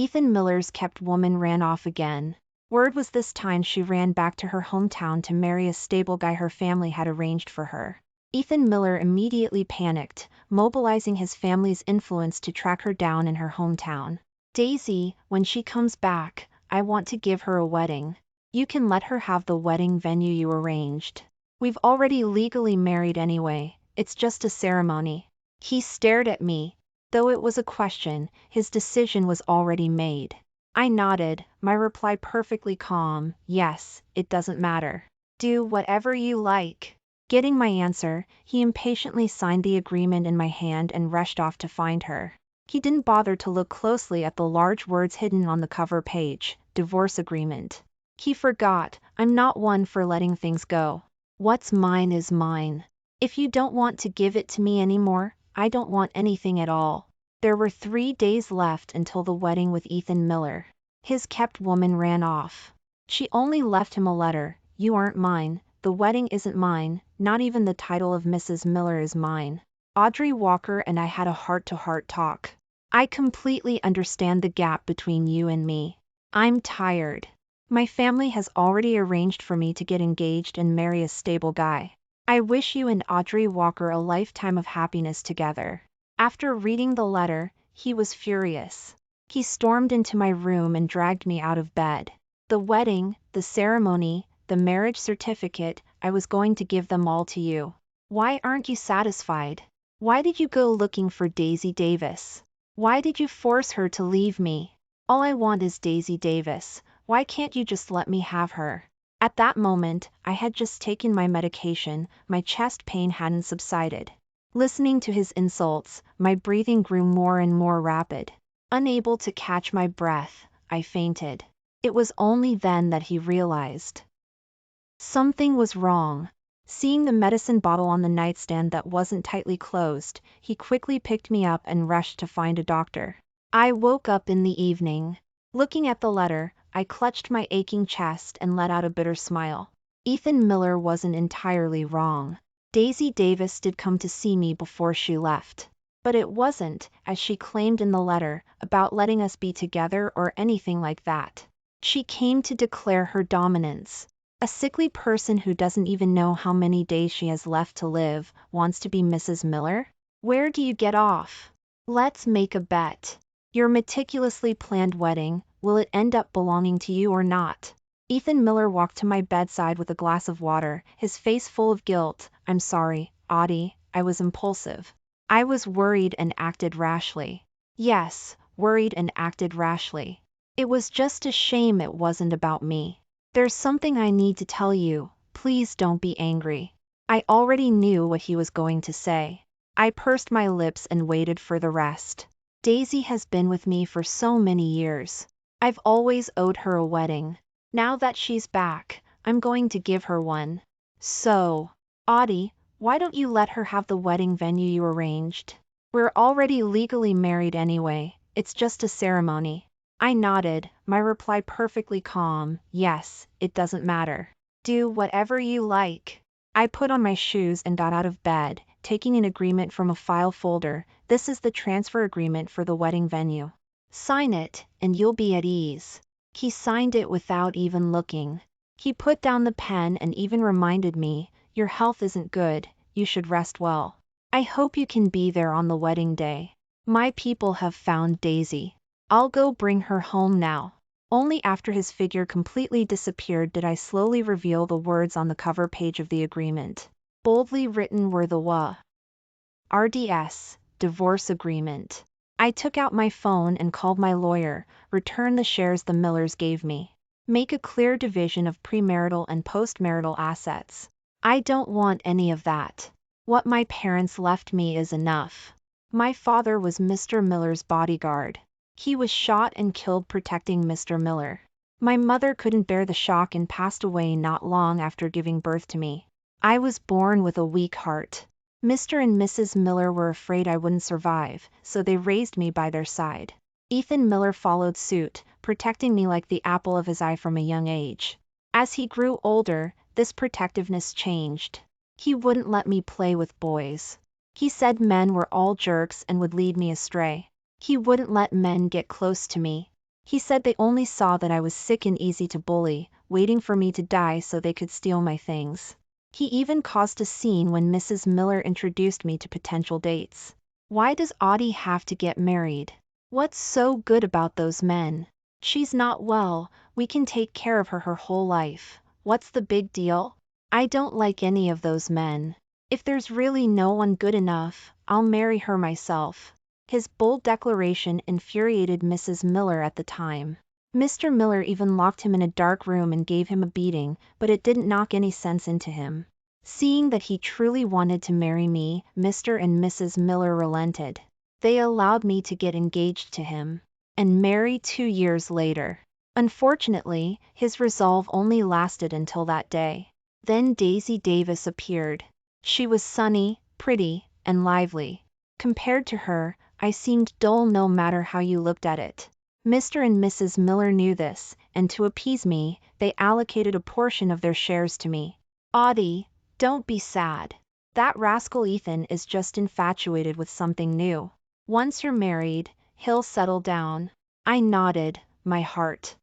Ethan Miller's kept woman ran off again. Word was this time she ran back to her hometown to marry a stable guy her family had arranged for her. Ethan Miller immediately panicked, mobilizing his family's influence to track her down in her hometown. Daisy, when she comes back, I want to give her a wedding. You can let her have the wedding venue you arranged. We've already legally married anyway, it's just a ceremony. He stared at me. Though it was a question, his decision was already made. I nodded, my reply perfectly calm, yes, it doesn't matter. Do whatever you like. Getting my answer, he impatiently signed the agreement in my hand and rushed off to find her. He didn't bother to look closely at the large words hidden on the cover page, divorce agreement. He forgot, I'm not one for letting things go. What's mine is mine. If you don't want to give it to me anymore, I don't want anything at all. There were 3 days left until the wedding with Ethan Miller. His kept woman ran off. She only left him a letter, you aren't mine, the wedding isn't mine, not even the title of Mrs. Miller is mine. Audrey Walker and I had a heart-to-heart talk. I completely understand the gap between you and me. I'm tired. My family has already arranged for me to get engaged and marry a stable guy. I wish you and Audrey Walker a lifetime of happiness together. After reading the letter, he was furious. He stormed into my room and dragged me out of bed. The wedding, the ceremony, the marriage certificate, I was going to give them all to you. Why aren't you satisfied? Why did you go looking for Daisy Davis? Why did you force her to leave me? All I want is Daisy Davis. Why can't you just let me have her? At that moment, I had just taken my medication, my chest pain hadn't subsided. Listening to his insults, my breathing grew more and more rapid. Unable to catch my breath, I fainted. It was only then that he realized something was wrong. Seeing the medicine bottle on the nightstand that wasn't tightly closed, he quickly picked me up and rushed to find a doctor. I woke up in the evening. Looking at the letter, I clutched my aching chest and let out a bitter smile. Ethan Miller wasn't entirely wrong. Daisy Davis did come to see me before she left. But it wasn't, as she claimed in the letter, about letting us be together or anything like that. She came to declare her dominance. A sickly person who doesn't even know how many days she has left to live, wants to be Mrs. Miller? Where do you get off? Let's make a bet. Your meticulously planned wedding, will it end up belonging to you or not? Ethan Miller walked to my bedside with a glass of water, his face full of guilt. I'm sorry, Audie, I was impulsive. I was worried and acted rashly. Yes, worried and acted rashly. It was just a shame it wasn't about me. There's something I need to tell you, please don't be angry. I already knew what he was going to say. I pursed my lips and waited for the rest. Daisy has been with me for so many years. I've always owed her a wedding. Now that she's back, I'm going to give her one. So, Audie, why don't you let her have the wedding venue you arranged? We're already legally married anyway, it's just a ceremony. I nodded, my reply perfectly calm, yes, it doesn't matter. Do whatever you like. I put on my shoes and got out of bed, taking an agreement from a file folder. This is the transfer agreement for the wedding venue. Sign it, and you'll be at ease. He signed it without even looking. He put down the pen and even reminded me, your health isn't good, you should rest well. I hope you can be there on the wedding day. My people have found Daisy. I'll go bring her home now. Only after his figure completely disappeared did I slowly reveal the words on the cover page of the agreement. Boldly written were the RDS, divorce agreement. I took out my phone and called my lawyer, return the shares the Millers gave me. Make a clear division of premarital and postmarital assets. I don't want any of that. What my parents left me is enough. My father was Mr. Miller's bodyguard. He was shot and killed protecting Mr. Miller. My mother couldn't bear the shock and passed away not long after giving birth to me. I was born with a weak heart. Mr. and Mrs. Miller were afraid I wouldn't survive, so they raised me by their side. Ethan Miller followed suit, protecting me like the apple of his eye from a young age. As he grew older, this protectiveness changed. He wouldn't let me play with boys. He said men were all jerks and would lead me astray. He wouldn't let men get close to me. He said they only saw that I was sick and easy to bully, waiting for me to die so they could steal my things. He even caused a scene when Mrs. Miller introduced me to potential dates. Why does Audie have to get married? What's so good about those men? She's not well, we can take care of her whole life. What's the big deal? I don't like any of those men. If there's really no one good enough, I'll marry her myself. His bold declaration infuriated Mrs. Miller at the time. Mr. Miller even locked him in a dark room and gave him a beating, but it didn't knock any sense into him. Seeing that he truly wanted to marry me, Mr. and Mrs. Miller relented. They allowed me to get engaged to him and marry 2 years later. Unfortunately, his resolve only lasted until that day. Then Daisy Davis appeared. She was sunny, pretty, and lively. Compared to her, I seemed dull no matter how you looked at it. Mr. and Mrs. Miller knew this, and to appease me, they allocated a portion of their shares to me. Audie, don't be sad. That rascal Ethan is just infatuated with something new. Once you're married, he'll settle down. I nodded, my heart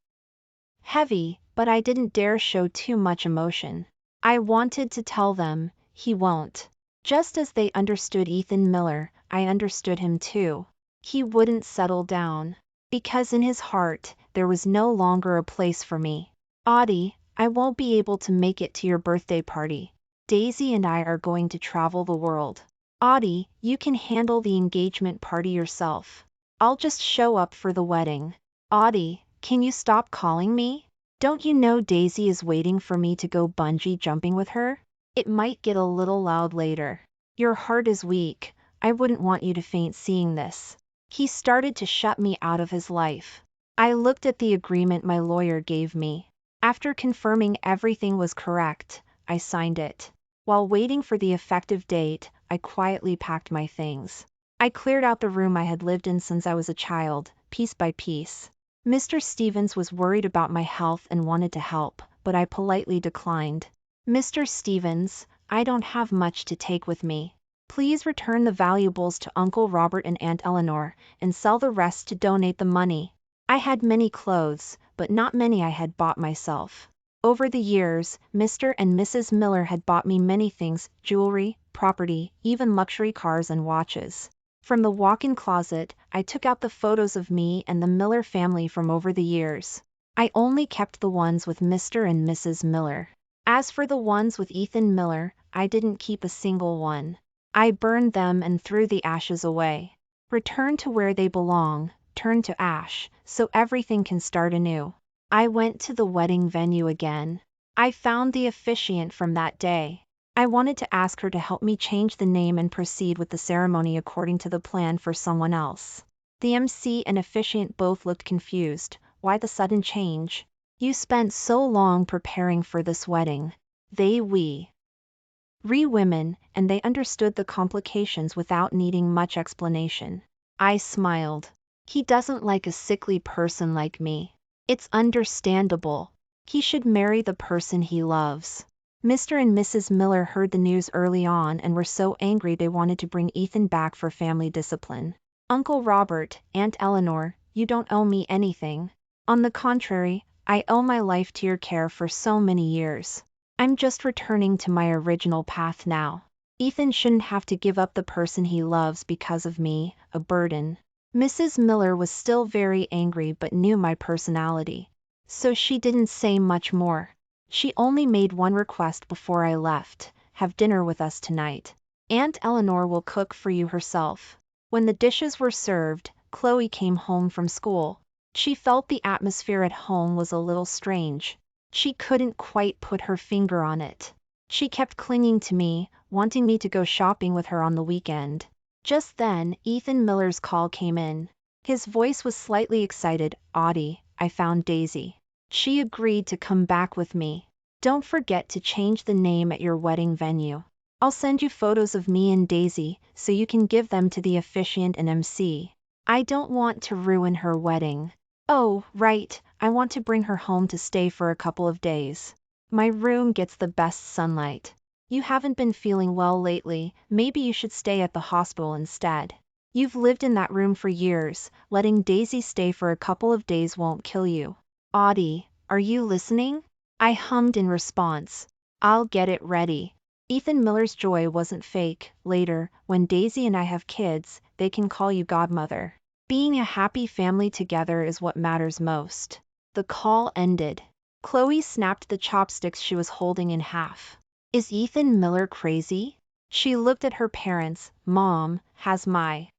heavy, but I didn't dare show too much emotion. I wanted to tell them, he won't. Just as they understood Ethan Miller, I understood him too. He wouldn't settle down. Because in his heart, there was no longer a place for me. Audie, I won't be able to make it to your birthday party. Daisy and I are going to travel the world. Audie, you can handle the engagement party yourself. I'll just show up for the wedding. Audie, can you stop calling me? Don't you know Daisy is waiting for me to go bungee jumping with her? It might get a little loud later. Your heart is weak. I wouldn't want you to faint seeing this. He started to shut me out of his life. I looked at the agreement my lawyer gave me. After confirming everything was correct, I signed it. While waiting for the effective date, I quietly packed my things. I cleared out the room I had lived in since I was a child, piece by piece. Mr. Stevens was worried about my health and wanted to help, but I politely declined. Mr. Stevens, I don't have much to take with me. Please return the valuables to Uncle Robert and Aunt Eleanor, and sell the rest to donate the money. I had many clothes, but not many I had bought myself. Over the years, Mr. and Mrs. Miller had bought me many things, jewelry, property, even luxury cars and watches. From the walk-in closet, I took out the photos of me and the Miller family from over the years. I only kept the ones with Mr. and Mrs. Miller. As for the ones with Ethan Miller, I didn't keep a single one. I burned them and threw the ashes away. Return to where they belong, turn to ash, so everything can start anew. I went to the wedding venue again. I found the officiant from that day. I wanted to ask her to help me change the name and proceed with the ceremony according to the plan for someone else. The MC and officiant both looked confused. Why the sudden change? You spent so long preparing for this wedding. We women, and they understood the complications without needing much explanation. I smiled. He doesn't like a sickly person like me. It's understandable. He should marry the person he loves. Mr. and Mrs. Miller heard the news early on and were so angry they wanted to bring Ethan back for family discipline. Uncle Robert, Aunt Eleanor, you don't owe me anything. On the contrary, I owe my life to your care for so many years. I'm just returning to my original path now. Ethan shouldn't have to give up the person he loves because of me, a burden. Mrs. Miller was still very angry but knew my personality. So she didn't say much more. She only made one request before I left: have dinner with us tonight. Aunt Eleanor will cook for you herself. When the dishes were served, Chloe came home from school. She felt the atmosphere at home was a little strange. She couldn't quite put her finger on it. She kept clinging to me, wanting me to go shopping with her on the weekend. Just then, Ethan Miller's call came in. His voice was slightly excited. Audie, I found Daisy. She agreed to come back with me. Don't forget to change the name at your wedding venue. I'll send you photos of me and Daisy, so you can give them to the officiant and MC. I don't want to ruin her wedding. Oh, right, I want to bring her home to stay for a couple of days. My room gets the best sunlight. You haven't been feeling well lately, maybe you should stay at the hospital instead. You've lived in that room for years, letting Daisy stay for a couple of days won't kill you. Audie, are you listening? I hummed in response. I'll get it ready. Ethan Miller's joy wasn't fake. Later, when Daisy and I have kids, they can call you godmother. Being a happy family together is what matters most. The call ended. Chloe snapped the chopsticks she was holding in half. Is Ethan Miller crazy? She looked at her parents. Mom, has my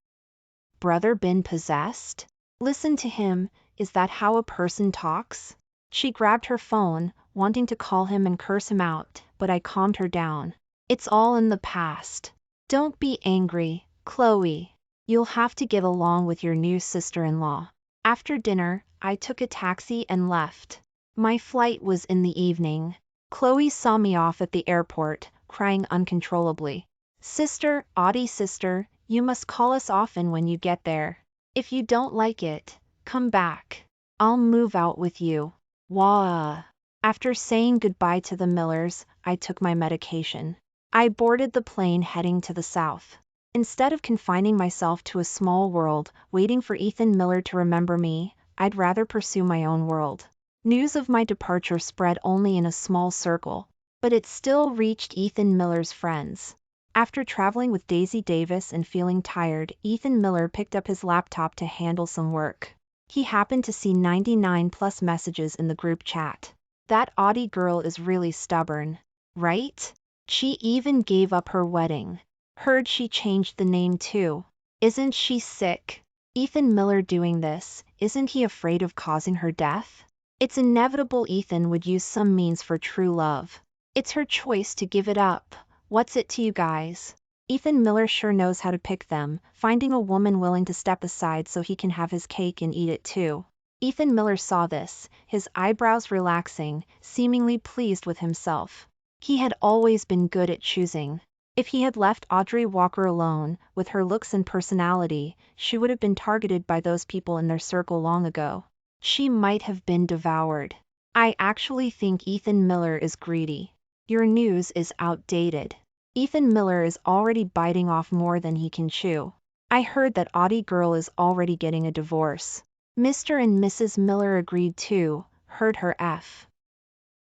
brother been possessed? Listen to him, is that how a person talks? She grabbed her phone, wanting to call him and curse him out, but I calmed her down. It's all in the past. Don't be angry, Chloe. You'll have to get along with your new sister-in-law. After dinner, I took a taxi and left. My flight was in the evening. Chloe saw me off at the airport, crying uncontrollably. Sister, Audie sister, you must call us often when you get there. If you don't like it, come back. I'll move out with you. Wah. After saying goodbye to the Millers, I took my medication. I boarded the plane heading to the south. Instead of confining myself to a small world, waiting for Ethan Miller to remember me, I'd rather pursue my own world. News of my departure spread only in a small circle, but it still reached Ethan Miller's friends. After traveling with Daisy Davis and feeling tired, Ethan Miller picked up his laptop to handle some work. He happened to see 99+ messages in the group chat. That Audie girl is really stubborn, right? She even gave up her wedding. Heard she changed the name too. Isn't she sick? Ethan Miller doing this, isn't he afraid of causing her death? It's inevitable Ethan would use some means for true love. It's her choice to give it up. What's it to you guys? Ethan Miller sure knows how to pick them, finding a woman willing to step aside so he can have his cake and eat it too. Ethan Miller saw this, his eyebrows relaxing, seemingly pleased with himself. He had always been good at choosing. If he had left Audrey Walker alone, with her looks and personality, she would have been targeted by those people in their circle long ago. She might have been devoured. I actually think Ethan Miller is greedy. Your news is outdated. Ethan Miller is already biting off more than he can chew. I heard that Audie girl is already getting a divorce. Mr. and Mrs. Miller agreed too, heard her F.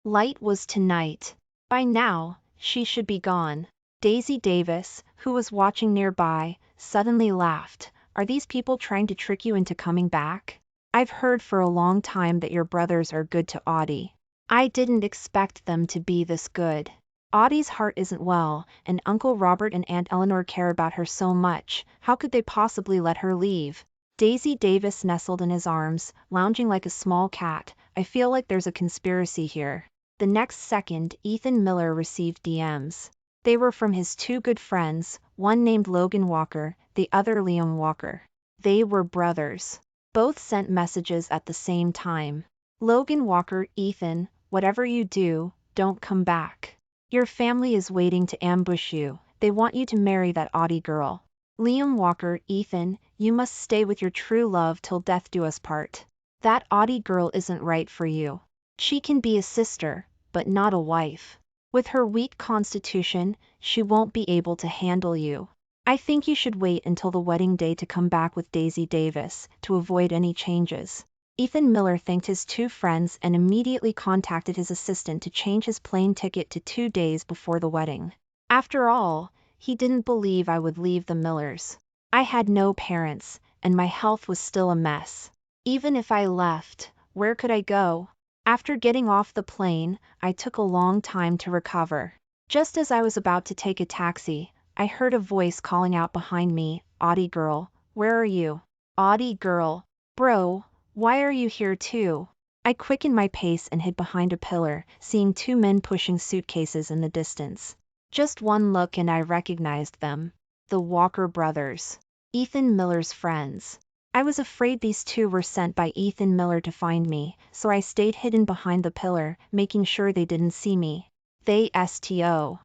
Light was tonight. By now, she should be gone. Daisy Davis, who was watching nearby, suddenly laughed. Are these people trying to trick you into coming back? I've heard for a long time that your brothers are good to Audie. I didn't expect them to be this good. Audie's heart isn't well, and Uncle Robert and Aunt Eleanor care about her so much. How could they possibly let her leave? Daisy Davis nestled in his arms, lounging like a small cat. I feel like there's a conspiracy here. The next second, Ethan Miller received DMs. They were from his two good friends, one named Logan Walker, the other Liam Walker. They were brothers. Both sent messages at the same time. Logan Walker, Ethan, whatever you do, don't come back. Your family is waiting to ambush you. They want you to marry that Audie girl. Liam Walker, Ethan, you must stay with your true love till death do us part. That Audie girl isn't right for you. She can be a sister, but not a wife. With her weak constitution, she won't be able to handle you. I think you should wait until the wedding day to come back with Daisy Davis, to avoid any changes. Ethan Miller thanked his two friends and immediately contacted his assistant to change his plane ticket to 2 days before the wedding. After all, he didn't believe I would leave the Millers. I had no parents, and my health was still a mess. Even if I left, where could I go? After getting off the plane, I took a long time to recover. Just as I was about to take a taxi, I heard a voice calling out behind me, Audie girl, where are you? Audie girl. Bro, why are you here too? I quickened my pace and hid behind a pillar, seeing two men pushing suitcases in the distance. Just one look and I recognized them. The Walker brothers. Ethan Miller's friends. I was afraid these two were sent by Ethan Miller to find me, so I stayed hidden behind the pillar, making sure they didn't see me. They sto.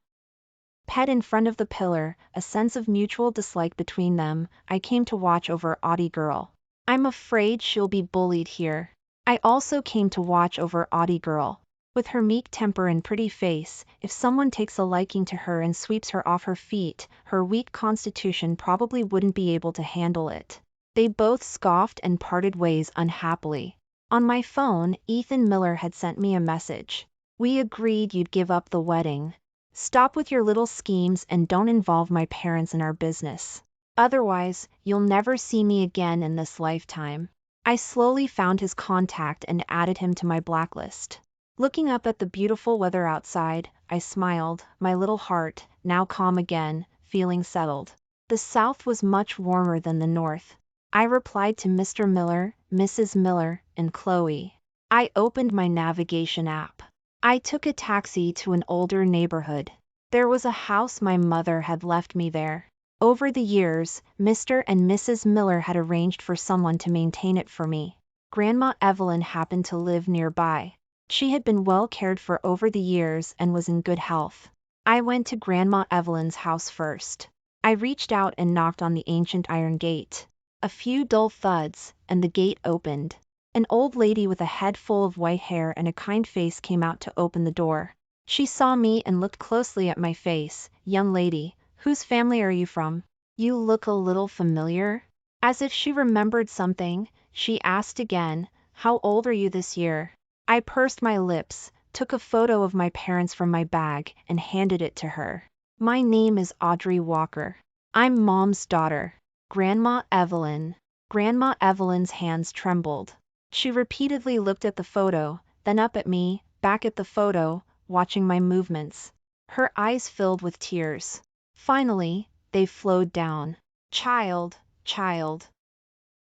Pet in front of the pillar, a sense of mutual dislike between them. I came to watch over Audie girl. I'm afraid she'll be bullied here. I also came to watch over Audie girl. With her meek temper and pretty face, if someone takes a liking to her and sweeps her off her feet, her weak constitution probably wouldn't be able to handle it. They both scoffed and parted ways unhappily. On my phone, Ethan Miller had sent me a message. We agreed you'd give up the wedding. Stop with your little schemes and don't involve my parents in our business. Otherwise, you'll never see me again in this lifetime. I slowly found his contact and added him to my blacklist. Looking up at the beautiful weather outside, I smiled, my little heart, now calm again, feeling settled. The south was much warmer than the north. I replied to Mr. Miller, Mrs. Miller, and Chloe. I opened my navigation app. I took a taxi to an older neighborhood. There was a house my mother had left me there. Over the years, Mr. and Mrs. Miller had arranged for someone to maintain it for me. Grandma Evelyn happened to live nearby. She had been well cared for over the years and was in good health. I went to Grandma Evelyn's house first. I reached out and knocked on the ancient iron gate. A few dull thuds, and the gate opened. An old lady with a head full of white hair and a kind face came out to open the door. She saw me and looked closely at my face. Young lady, whose family are you from? You look a little familiar. As if she remembered something, she asked again, how old are you this year? I pursed my lips, took a photo of my parents from my bag, and handed it to her. My name is Audrey Walker. I'm Mom's daughter. Grandma Evelyn. Grandma Evelyn's hands trembled. She repeatedly looked at the photo, then up at me, back at the photo, watching my movements. Her eyes filled with tears. Finally, they flowed down. Child, child.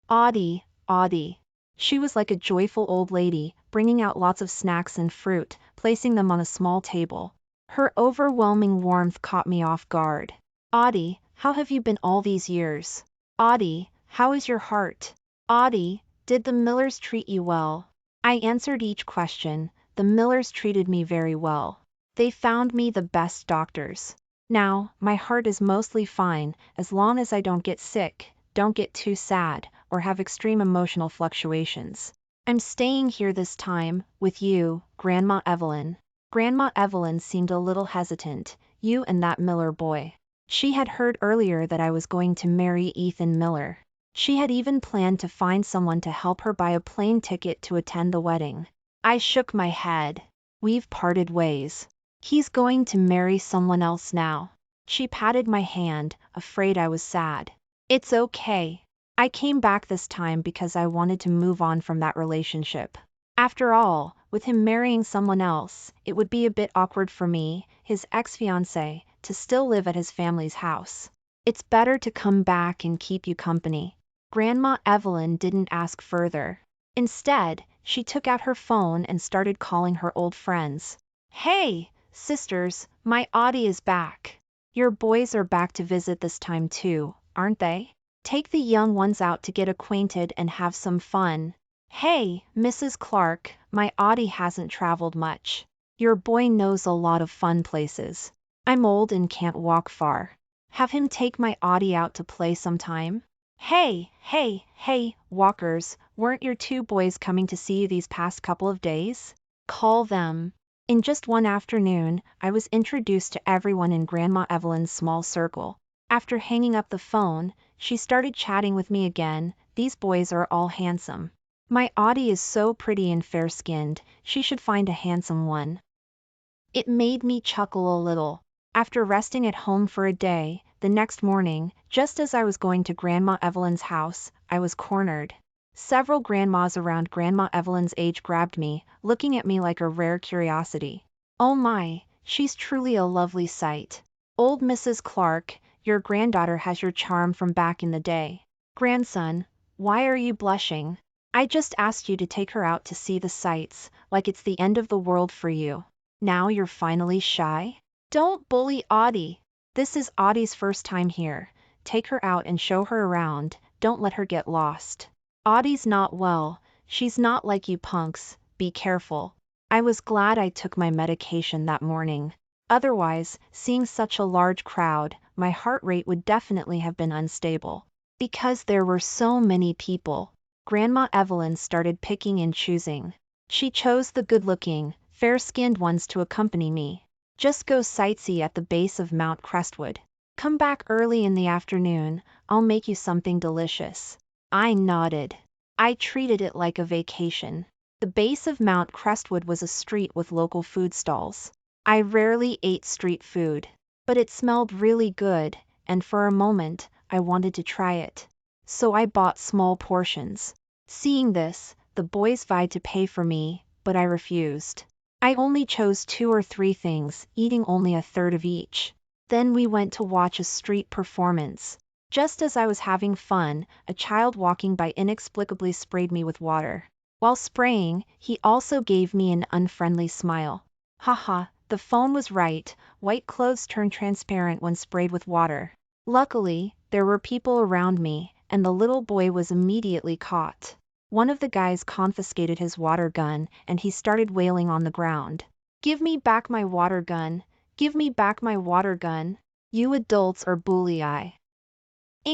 Audie, Audie. She was like a joyful old lady, bringing out lots of snacks and fruit, placing them on a small table. Her overwhelming warmth caught me off guard. Audie, how have you been all these years? Audie, how is your heart? Audie, did the Millers treat you well? I answered each question. The Millers treated me very well. They found me the best doctors. Now, my heart is mostly fine, as long as I don't get sick, don't get too sad, or have extreme emotional fluctuations. I'm staying here this time, with you, Grandma Evelyn. Grandma Evelyn seemed a little hesitant. You and that Miller boy. She had heard earlier that I was going to marry Ethan Miller. She had even planned to find someone to help her buy a plane ticket to attend the wedding. I shook my head. We've parted ways. He's going to marry someone else now. She patted my hand, afraid I was sad. It's okay. I came back this time because I wanted to move on from that relationship. After all, with him marrying someone else, it would be a bit awkward for me, his ex-fiancée, to still live at his family's house. It's better to come back and keep you company. Grandma Evelyn didn't ask further. Instead, she took out her phone and started calling her old friends. Hey, sisters, my Audie is back. Your boys are back to visit this time too, aren't they? Take the young ones out to get acquainted and have some fun. Hey, Mrs. Clark, my Audie hasn't traveled much. Your boy knows a lot of fun places. I'm old and can't walk far. Have him take my Audie out to play sometime? Hey, Walkers, weren't your two boys coming to see you these past couple of days? Call them. In just one afternoon, I was introduced to everyone in Grandma Evelyn's small circle. After hanging up the phone, she started chatting with me again. These boys are all handsome. My Audie is so pretty and fair-skinned, she should find a handsome one. It made me chuckle a little. After resting at home for a day, the next morning, just as I was going to Grandma Evelyn's house, I was cornered. Several grandmas around Grandma Evelyn's age grabbed me, looking at me like a rare curiosity. Oh my, she's truly a lovely sight. Old Mrs. Clark, your granddaughter has your charm from back in the day. Grandson, why are you blushing? I just asked you to take her out to see the sights, like it's the end of the world for you. Now you're finally shy? Don't bully Audie. This is Audie's first time here. Take her out and show her around, don't let her get lost. Audie's not well, she's not like you punks, be careful. I was glad I took my medication that morning. Otherwise, seeing such a large crowd, my heart rate would definitely have been unstable. Because there were so many people, Grandma Evelyn started picking and choosing. She chose the good-looking, fair-skinned ones to accompany me. Just go sightsee at the base of Mount Crestwood. Come back early in the afternoon, I'll make you something delicious. I nodded. I treated it like a vacation. The base of Mount Crestwood was a street with local food stalls. I rarely ate street food, but it smelled really good, and for a moment, I wanted to try it. So I bought small portions. Seeing this, the boys vied to pay for me, but I refused. I only chose 2 or 3 things, eating only a third of each. Then we went to watch a street performance. Just as I was having fun, a child walking by inexplicably sprayed me with water. While spraying, he also gave me an unfriendly smile. Haha, the phone was right, white clothes turn transparent when sprayed with water. Luckily, there were people around me, and the little boy was immediately caught. One of the guys confiscated his water gun, and he started wailing on the ground. Give me back my water gun! Give me back my water gun! You adults are bully-ing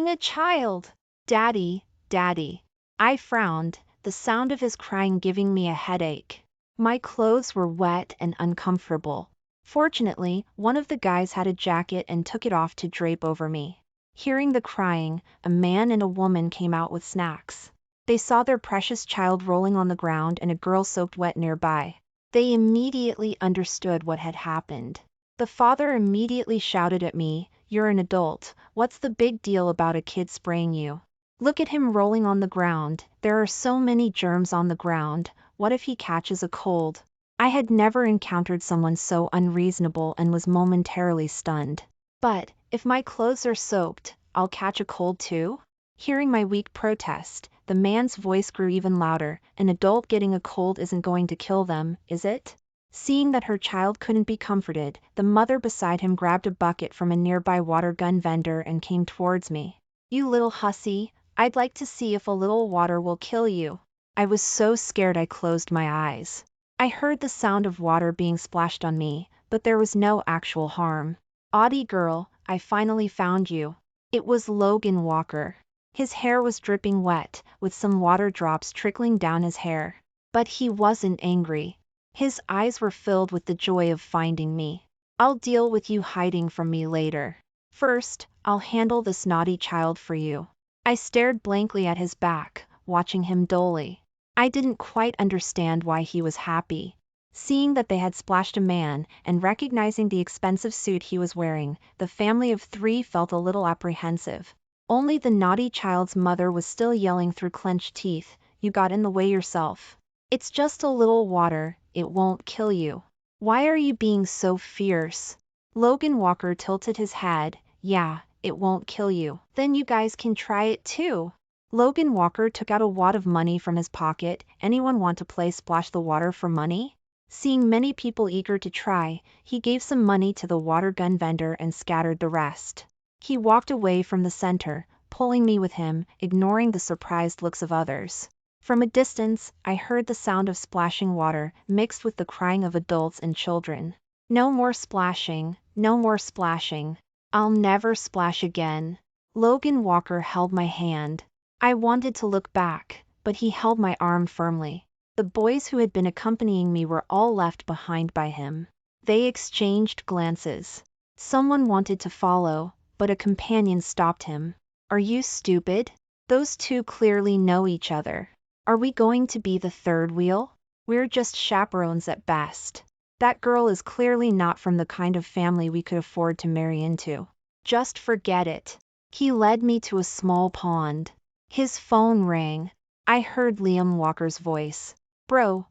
a child! Daddy, Daddy! I frowned, the sound of his crying giving me a headache. My clothes were wet and uncomfortable. Fortunately, one of the guys had a jacket and took it off to drape over me. Hearing the crying, a man and a woman came out with snacks. They saw their precious child rolling on the ground and a girl soaked wet nearby. They immediately understood what had happened. The father immediately shouted at me, "You're an adult, what's the big deal about a kid spraying you? Look at him rolling on the ground, there are so many germs on the ground, what if he catches a cold?" I had never encountered someone so unreasonable and was momentarily stunned. But, if my clothes are soaked, I'll catch a cold too? Hearing my weak protest, the man's voice grew even louder. An adult getting a cold isn't going to kill them, is it? Seeing that her child couldn't be comforted, the mother beside him grabbed a bucket from a nearby water gun vendor and came towards me. You little hussy, I'd like to see if a little water will kill you. I was so scared I closed my eyes. I heard the sound of water being splashed on me, but there was no actual harm. Audie girl, I finally found you. It was Logan Walker. His hair was dripping wet, with some water drops trickling down his hair. But he wasn't angry. His eyes were filled with the joy of finding me. I'll deal with you hiding from me later. First, I'll handle this naughty child for you. I stared blankly at his back, watching him dully. I didn't quite understand why he was happy. Seeing that they had splashed a man, and recognizing the expensive suit he was wearing, the family of 3 felt a little apprehensive. Only the naughty child's mother was still yelling through clenched teeth, "You got in the way yourself. It's just a little water, it won't kill you. Why are you being so fierce?" Logan Walker tilted his head, "Yeah, it won't kill you. Then you guys can try it too." Logan Walker took out a wad of money from his pocket. Anyone want to play splash the water for money? Seeing many people eager to try, he gave some money to the water gun vendor and scattered the rest. He walked away from the center, pulling me with him, ignoring the surprised looks of others. From a distance, I heard the sound of splashing water, mixed with the crying of adults and children. No more splashing, no more splashing. I'll never splash again. Logan Walker held my hand. I wanted to look back, but he held my arm firmly. The boys who had been accompanying me were all left behind by him. They exchanged glances. Someone wanted to follow, but a companion stopped him. Are you stupid? Those 2 clearly know each other. Are we going to be the third wheel? We're just chaperones at best. That girl is clearly not from the kind of family we could afford to marry into. Just forget it. He led me to a small pond. His phone rang. I heard Liam Walker's voice. Bro,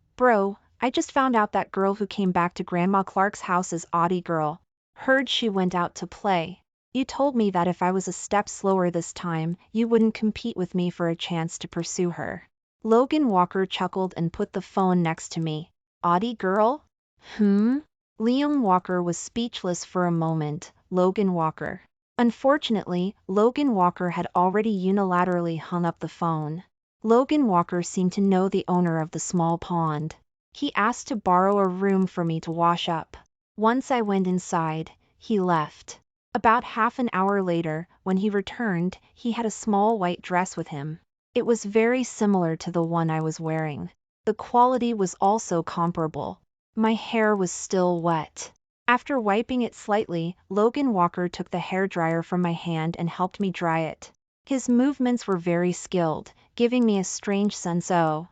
I just found out that girl who came back to Grandma Clark's house is Audie girl. Heard she went out to play. You told me that if I was a step slower this time, you wouldn't compete with me for a chance to pursue her. Logan Walker chuckled and put the phone next to me. Audie girl? Liam Walker was speechless for a moment. Logan Walker. Unfortunately, Logan Walker had already unilaterally hung up the phone. Logan Walker seemed to know the owner of the small pond. He asked to borrow a room for me to wash up. Once I went inside, he left. About half an hour later, when he returned, he had a small white dress with him. It was very similar to the one I was wearing. The quality was also comparable. My hair was still wet. After wiping it slightly, Logan Walker took the hairdryer from my hand and helped me dry it. His movements were very skilled, giving me a strange sense of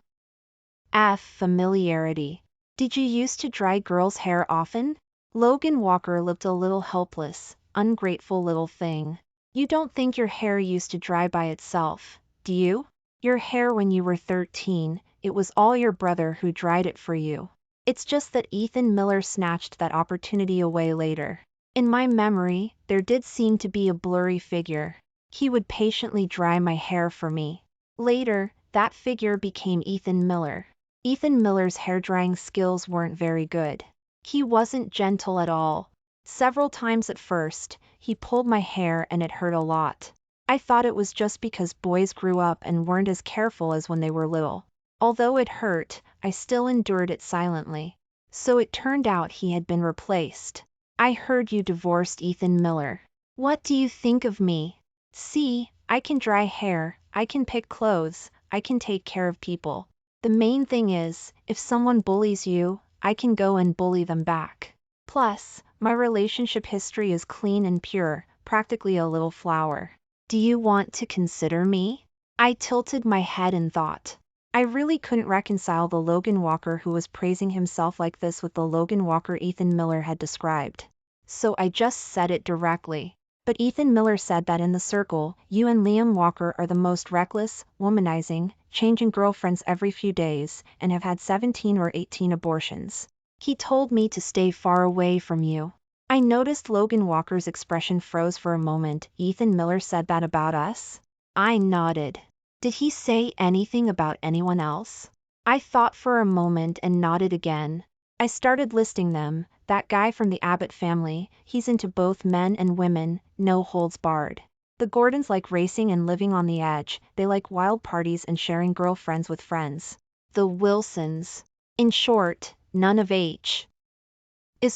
familiarity. Did you used to dry girls' hair often? Logan Walker looked a little helpless, ungrateful little thing. You don't think your hair used to dry by itself, do you? Your hair when you were 13, it was all your brother who dried it for you. It's just that Ethan Miller snatched that opportunity away later. In my memory, there did seem to be a blurry figure. He would patiently dry my hair for me. Later, that figure became Ethan Miller. Ethan Miller's hairdrying skills weren't very good. He wasn't gentle at all. Several times at first, he pulled my hair and it hurt a lot. I thought it was just because boys grew up and weren't as careful as when they were little. Although it hurt, I still endured it silently. So it turned out he had been replaced. I heard you divorced Ethan Miller. What do you think of me? See, I can dry hair, I can pick clothes, I can take care of people. The main thing is, if someone bullies you, I can go and bully them back. Plus, my relationship history is clean and pure, practically a little flower. Do you want to consider me? I tilted my head in thought. I really couldn't reconcile the Logan Walker who was praising himself like this with the Logan Walker Ethan Miller had described. So I just said it directly. But Ethan Miller said that in the circle, you and Liam Walker are the most reckless, womanizing, changing girlfriends every few days, and have had 17 or 18 abortions. He told me to stay far away from you. I noticed Logan Walker's expression froze for a moment. Ethan Miller said that about us? I nodded. Did he say anything about anyone else? I thought for a moment and nodded again. I started listing them. That guy from the Abbott family, he's into both men and women, no holds barred. The Gordons like racing and living on the edge, they like wild parties and sharing girlfriends with friends. The Wilsons. In short, none of H's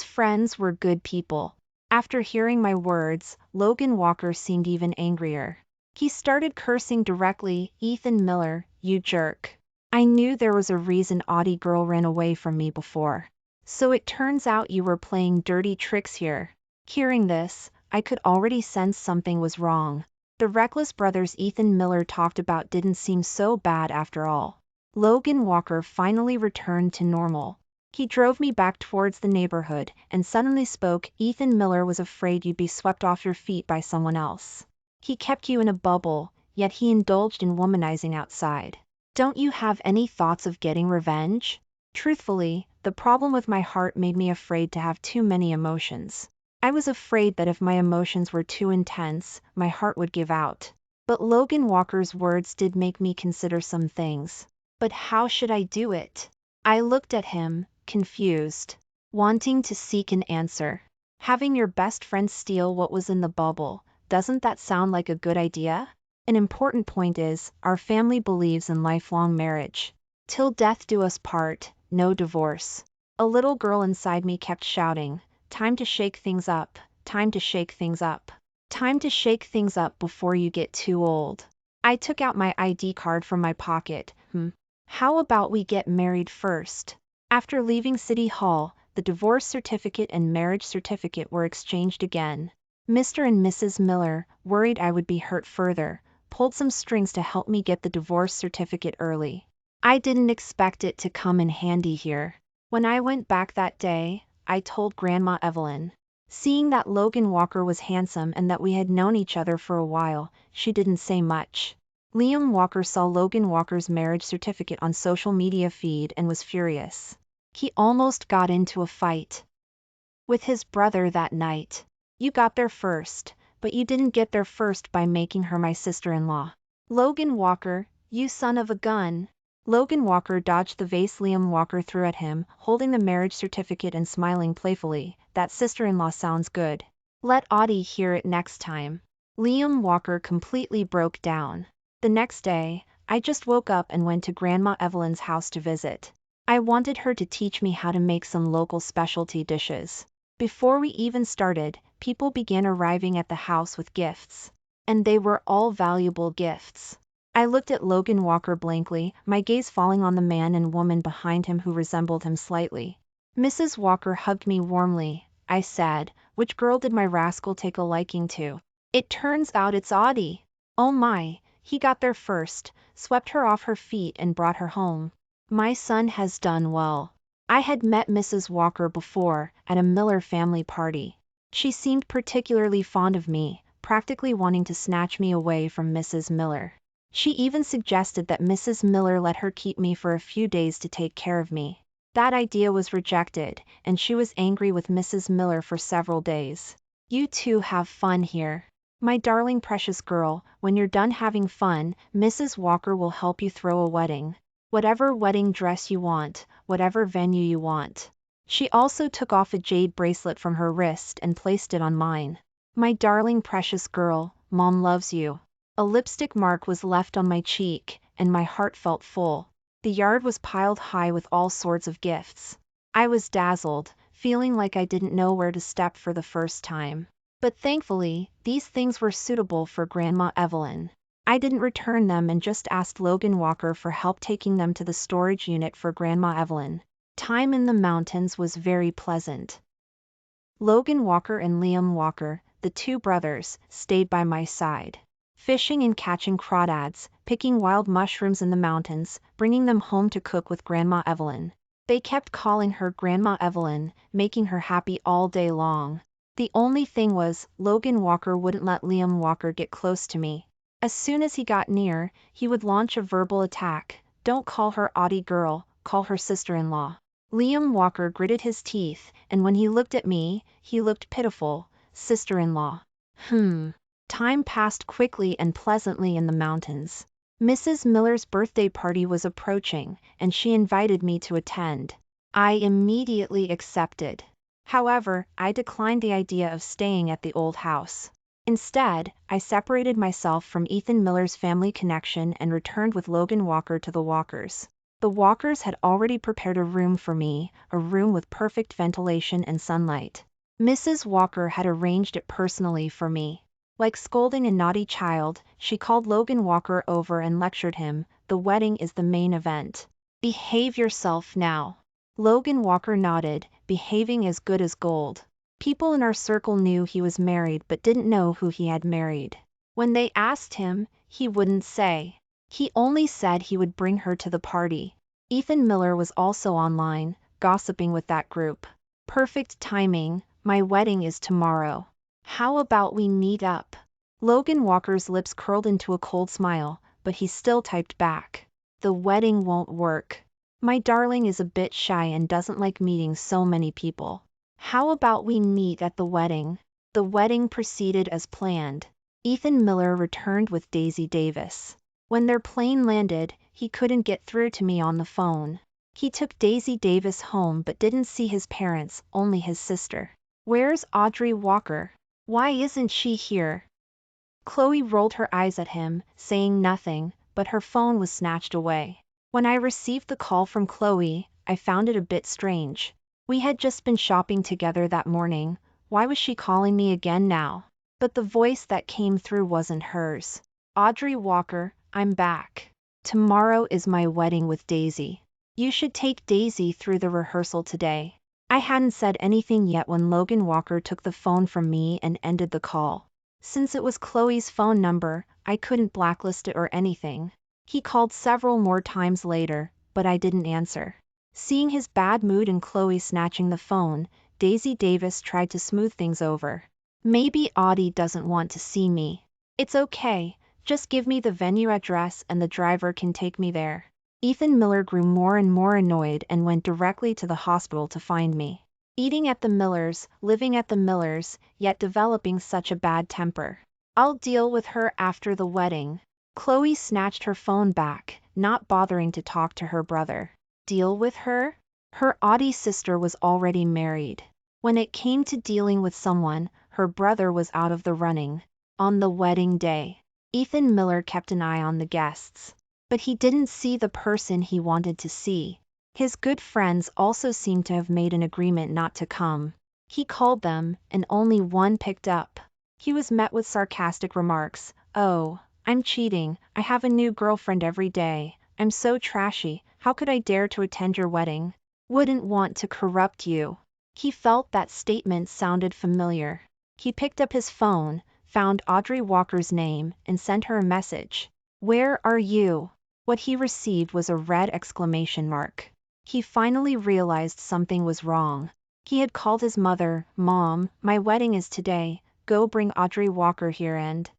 friends were good people. After hearing my words, Logan Walker seemed even angrier. He started cursing directly, Ethan Miller, you jerk. I knew there was a reason Audie girl ran away from me before. So it turns out you were playing dirty tricks here. Hearing this, I could already sense something was wrong. The reckless brothers Ethan Miller talked about didn't seem so bad after all. Logan Walker finally returned to normal. He drove me back towards the neighborhood and suddenly spoke. Ethan Miller was afraid you'd be swept off your feet by someone else. He kept you in a bubble, yet he indulged in womanizing outside. Don't you have any thoughts of getting revenge? Truthfully, the problem with my heart made me afraid to have too many emotions. I was afraid that if my emotions were too intense, my heart would give out. But Logan Walker's words did make me consider some things. But how should I do it? I looked at him, confused, wanting to seek an answer. Having your best friend steal what was in the bubble, doesn't that sound like a good idea? An important point is, our family believes in lifelong marriage. Till death do us part, no divorce. A little girl inside me kept shouting, time to shake things up, time to shake things up. Time to shake things up before you get too old. I took out my ID card from my pocket. How about we get married first? After leaving City Hall, the divorce certificate and marriage certificate were exchanged again. Mr. and Mrs. Miller, worried I would be hurt further, pulled some strings to help me get the divorce certificate early. I didn't expect it to come in handy here. When I went back that day, I told Grandma Evelyn. Seeing that Logan Walker was handsome and that we had known each other for a while, she didn't say much. Liam Walker saw Logan Walker's marriage certificate on social media feed and was furious. He almost got into a fight with his brother that night. You got there first, but you didn't get there first by making her my sister-in-law. Logan Walker, you son of a gun. Logan Walker dodged the vase Liam Walker threw at him, holding the marriage certificate and smiling playfully. That sister-in-law sounds good. Let Audie hear it next time. Liam Walker completely broke down. The next day, I just woke up and went to Grandma Evelyn's house to visit. I wanted her to teach me how to make some local specialty dishes. Before we even started, people began arriving at the house with gifts. And they were all valuable gifts. I looked at Logan Walker blankly, my gaze falling on the man and woman behind him who resembled him slightly. Mrs. Walker hugged me warmly. I said, "Which girl did my rascal take a liking to?" "It turns out it's Audie." "Oh my, he got there first, swept her off her feet and brought her home. My son has done well." I had met Mrs. Walker before, at a Miller family party. She seemed particularly fond of me, practically wanting to snatch me away from Mrs. Miller. She even suggested that Mrs. Miller let her keep me for a few days to take care of me. That idea was rejected, and she was angry with Mrs. Miller for several days. "You two have fun here. My darling precious girl, when you're done having fun, Mrs. Walker will help you throw a wedding. Whatever wedding dress you want, whatever venue you want." She also took off a jade bracelet from her wrist and placed it on mine. "My darling precious girl, Mom loves you." A lipstick mark was left on my cheek, and my heart felt full. The yard was piled high with all sorts of gifts. I was dazzled, feeling like I didn't know where to step for the first time. But thankfully, these things were suitable for Grandma Evelyn. I didn't return them and just asked Logan Walker for help taking them to the storage unit for Grandma Evelyn. Time in the mountains was very pleasant. Logan Walker and Liam Walker, the two brothers, stayed by my side. Fishing and catching crawdads, picking wild mushrooms in the mountains, bringing them home to cook with Grandma Evelyn. They kept calling her Grandma Evelyn, making her happy all day long. The only thing was, Logan Walker wouldn't let Liam Walker get close to me. As soon as he got near, he would launch a verbal attack. "Don't call her Audie girl, call her sister-in-law." Liam Walker gritted his teeth, and when he looked at me, he looked pitiful. Sister-in-law. Time passed quickly and pleasantly in the mountains. Mrs. Miller's birthday party was approaching, and she invited me to attend. I immediately accepted. However, I declined the idea of staying at the old house. Instead, I separated myself from Ethan Miller's family connection and returned with Logan Walker to the Walkers. The Walkers had already prepared a room for me, a room with perfect ventilation and sunlight. Mrs. Walker had arranged it personally for me. Like scolding a naughty child, she called Logan Walker over and lectured him. "The wedding is the main event. Behave yourself now." Logan Walker nodded, behaving as good as gold. People in our circle knew he was married but didn't know who he had married. When they asked him, he wouldn't say. He only said he would bring her to the party. Ethan Miller was also online, gossiping with that group. "Perfect timing, my wedding is tomorrow. How about we meet up?" Logan Walker's lips curled into a cold smile, but he still typed back. "The wedding won't work. My darling is a bit shy and doesn't like meeting so many people. How about we meet at the wedding?" The wedding proceeded as planned. Ethan Miller returned with Daisy Davis. When their plane landed, he couldn't get through to me on the phone. He took Daisy Davis home but didn't see his parents, only his sister. "Where's Audrey Walker? Why isn't she here?" Chloe rolled her eyes at him, saying nothing, but her phone was snatched away. When I received the call from Chloe, I found it a bit strange. We had just been shopping together that morning. Why was she calling me again now? But the voice that came through wasn't hers. "Audrey Walker, I'm back. Tomorrow is my wedding with Daisy. You should take Daisy through the rehearsal today." I hadn't said anything yet when Logan Walker took the phone from me and ended the call. Since it was Chloe's phone number, I couldn't blacklist it or anything. He called several more times later, but I didn't answer. Seeing his bad mood and Chloe snatching the phone, Daisy Davis tried to smooth things over. "Maybe Audie doesn't want to see me. It's okay, just give me the venue address and the driver can take me there." Ethan Miller grew more and more annoyed and went directly to the hospital to find me. Eating at the Millers, living at the Millers, yet developing such a bad temper. "I'll deal with her after the wedding." Chloe snatched her phone back, not bothering to talk to her brother. Deal with her? Her Audie sister was already married. When it came to dealing with someone, her brother was out of the running. On the wedding day, Ethan Miller kept an eye on the guests. But he didn't see the person he wanted to see. His good friends also seemed to have made an agreement not to come. He called them, and only one picked up. He was met with sarcastic remarks. "Oh, I'm cheating, I have a new girlfriend every day. I'm so trashy, how could I dare to attend your wedding?" wouldn't want to corrupt you. He felt that statement sounded familiar. He picked up his phone, found Audrey Walker's name, and sent her a message. Where are you? What he received was a red exclamation mark. He finally realized something was wrong. He had called his mother. Mom, my wedding is today. Go bring Audrey Walker here and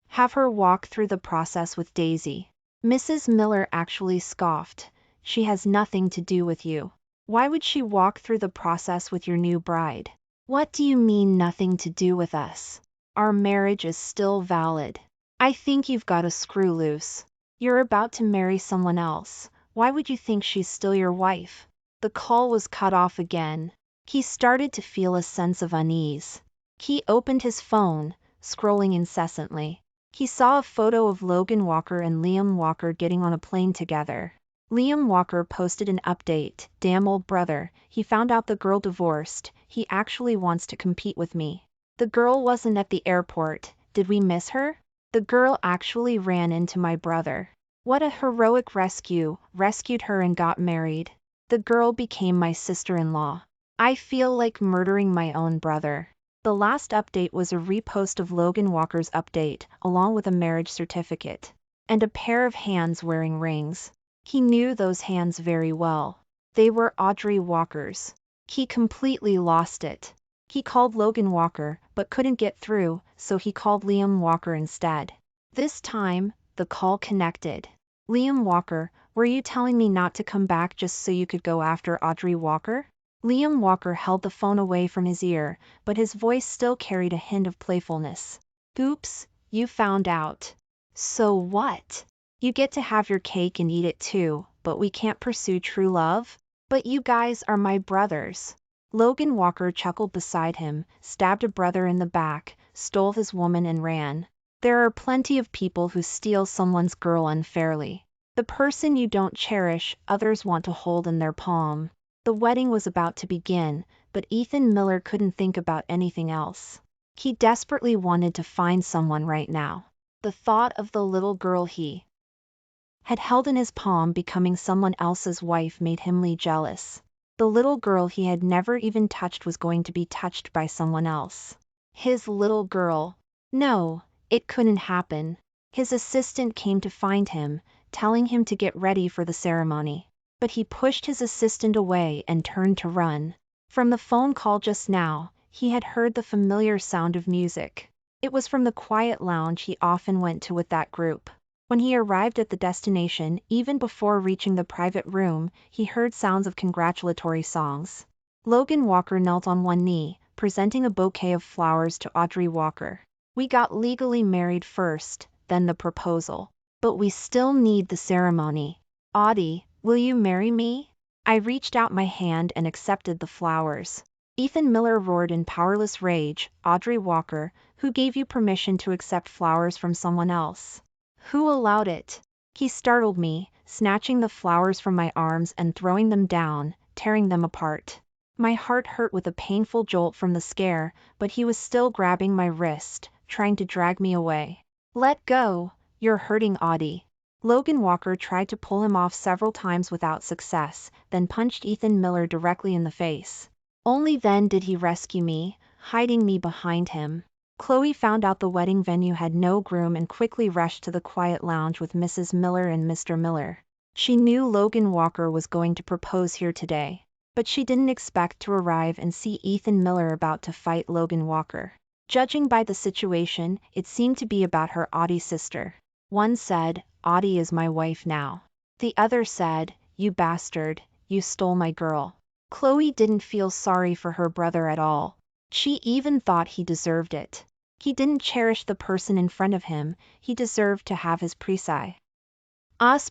have her walk through the process with Daisy. Mrs. Miller actually scoffed. She has nothing to do with you. Why would she walk through the process with your new bride? What do you mean nothing to do with us? Our marriage is still valid. I think you've got a screw loose. You're about to marry someone else. Why would you think she's still your wife? The call was cut off again. He started to feel a sense of unease. He opened his phone, scrolling incessantly. He saw a photo of Logan Walker and Liam Walker getting on a plane together. Liam Walker posted an update. Damn old brother, he found out the girl divorced. He actually wants to compete with me. The girl wasn't at the airport. Did we miss her? The girl actually ran into my brother. What a heroic rescue, rescued her and got married. The girl became my sister-in-law. I feel like murdering my own brother. The last update was a repost of Logan Walker's update, along with a marriage certificate. And a pair of hands wearing rings. He knew those hands very well. They were Audrey Walker's. He completely lost it. He called Logan Walker, but couldn't get through, so he called Liam Walker instead. This time, the call connected. Liam Walker, were you telling me not to come back just so you could go after Audrey Walker? Liam Walker held the phone away from his ear, but his voice still carried a hint of playfulness. Oops, you found out. So what? You get to have your cake and eat it too, but we can't pursue true love? But you guys are my brothers. Logan Walker chuckled beside him, stabbed a brother in the back, stole his woman and ran. There are plenty of people who steal someone's girl unfairly. The person you don't cherish, others want to hold in their palm. The wedding was about to begin, but Ethan Miller couldn't think about anything else. He desperately wanted to find someone right now. The thought of the little girl he had held in his palm becoming someone else's wife made him jealous. The little girl he had never even touched was going to be touched by someone else. His little girl. No, it couldn't happen. His assistant came to find him, telling him to get ready for the ceremony. But he pushed his assistant away and turned to run. From the phone call just now, he had heard the familiar sound of music. It was from the quiet lounge he often went to with that group. When he arrived at the destination, even before reaching the private room, he heard sounds of congratulatory songs. Logan Walker knelt on one knee, presenting a bouquet of flowers to Audrey Walker. We got legally married first, then the proposal. But we still need the ceremony. Audie, will you marry me? I reached out my hand and accepted the flowers. Ethan Miller roared in powerless rage. Audrey Walker, who gave you permission to accept flowers from someone else? Who allowed it? He startled me, snatching the flowers from my arms and throwing them down, tearing them apart. My heart hurt with a painful jolt from the scare, but he was still grabbing my wrist, trying to drag me away. Let go, you're hurting Audie. Logan Walker tried to pull him off several times without success, then punched Ethan Miller directly in the face. Only then did he rescue me, hiding me behind him. Chloe found out the wedding venue had no groom and quickly rushed to the quiet lounge with Mrs. Miller and Mr. Miller. She knew Logan Walker was going to propose here today, but she didn't expect to arrive and see Ethan Miller about to fight Logan Walker. Judging by the situation, it seemed to be about her Audie sister. One said, Audie is my wife now. The other said, you bastard, you stole my girl. Chloe didn't feel sorry for her brother at all. She even thought he deserved it. He didn't cherish the person in front of him, he deserved to have his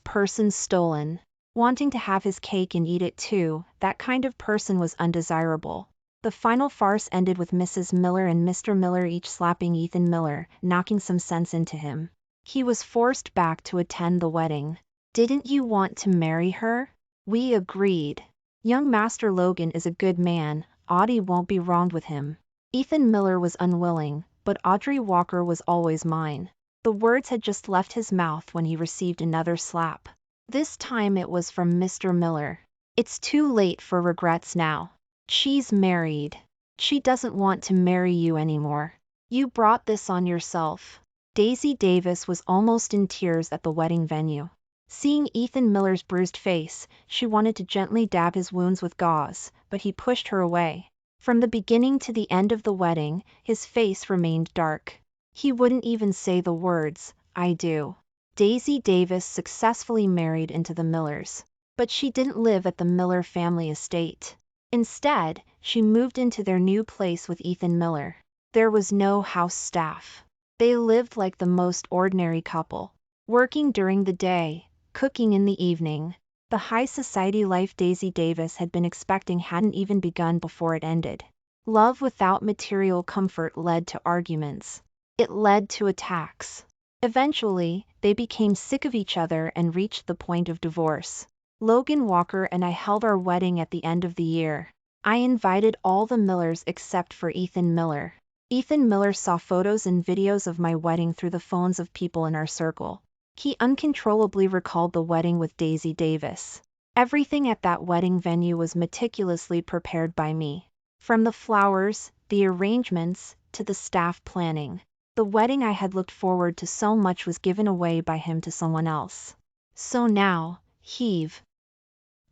person stolen. Wanting to have his cake and eat it too, that kind of person was undesirable. The final farce ended with Mrs. Miller and Mr. Miller each slapping Ethan Miller, knocking some sense into him. He was forced back to attend the wedding. Didn't you want to marry her? We agreed. Young Master Logan is a good man, Audie won't be wronged with him. Ethan Miller was unwilling, but Audrey Walker was always mine. The words had just left his mouth when he received another slap. This time it was from Mr. Miller. It's too late for regrets now. She's married. She doesn't want to marry you anymore. You brought this on yourself. Daisy Davis was almost in tears at the wedding venue. Seeing Ethan Miller's bruised face, she wanted to gently dab his wounds with gauze, but he pushed her away. From the beginning to the end of the wedding, his face remained dark. He wouldn't even say the words, "I do." Daisy Davis successfully married into the Millers, but she didn't live at the Miller family estate. Instead, she moved into their new place with Ethan Miller. There was no house staff. They lived like the most ordinary couple, working during the day, cooking in the evening. The high society life Daisy Davis had been expecting hadn't even begun before it ended. Love without material comfort led to arguments. It led to attacks. Eventually, they became sick of each other and reached the point of divorce. Logan Walker and I held our wedding at the end of the year. I invited all the Millers except for Ethan Miller. Ethan Miller saw photos and videos of my wedding through the phones of people in our circle. He uncontrollably recalled the wedding with Daisy Davis. Everything at that wedding venue was meticulously prepared by me. From the flowers, the arrangements, to the staff planning. The wedding I had looked forward to so much was given away by him to someone else. So now,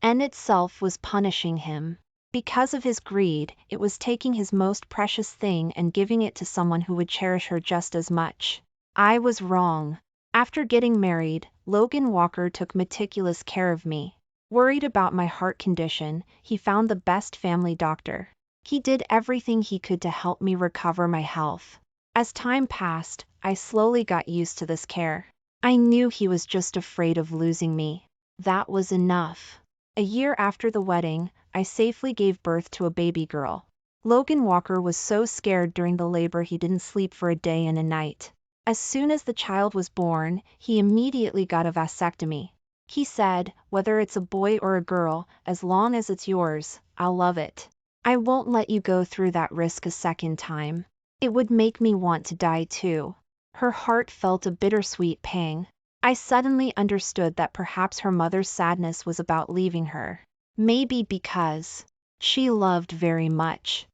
N itself was punishing him. Because of his greed, it was taking his most precious thing and giving it to someone who would cherish her just as much. I was wrong. After getting married, Logan Walker took meticulous care of me. Worried about my heart condition, he found the best family doctor. He did everything he could to help me recover my health. As time passed, I slowly got used to this care. I knew he was just afraid of losing me. That was enough. A year after the wedding, I safely gave birth to a baby girl. Logan Walker was so scared during the labor he didn't sleep for a day and a night. As soon as the child was born, he immediately got a vasectomy. He said, "Whether it's a boy or a girl, as long as it's yours, I'll love it. I won't let you go through that risk a second time. It would make me want to die too." Her heart felt a bittersweet pang. I suddenly understood that perhaps her mother's sadness was about leaving her. Maybe because she loved very much.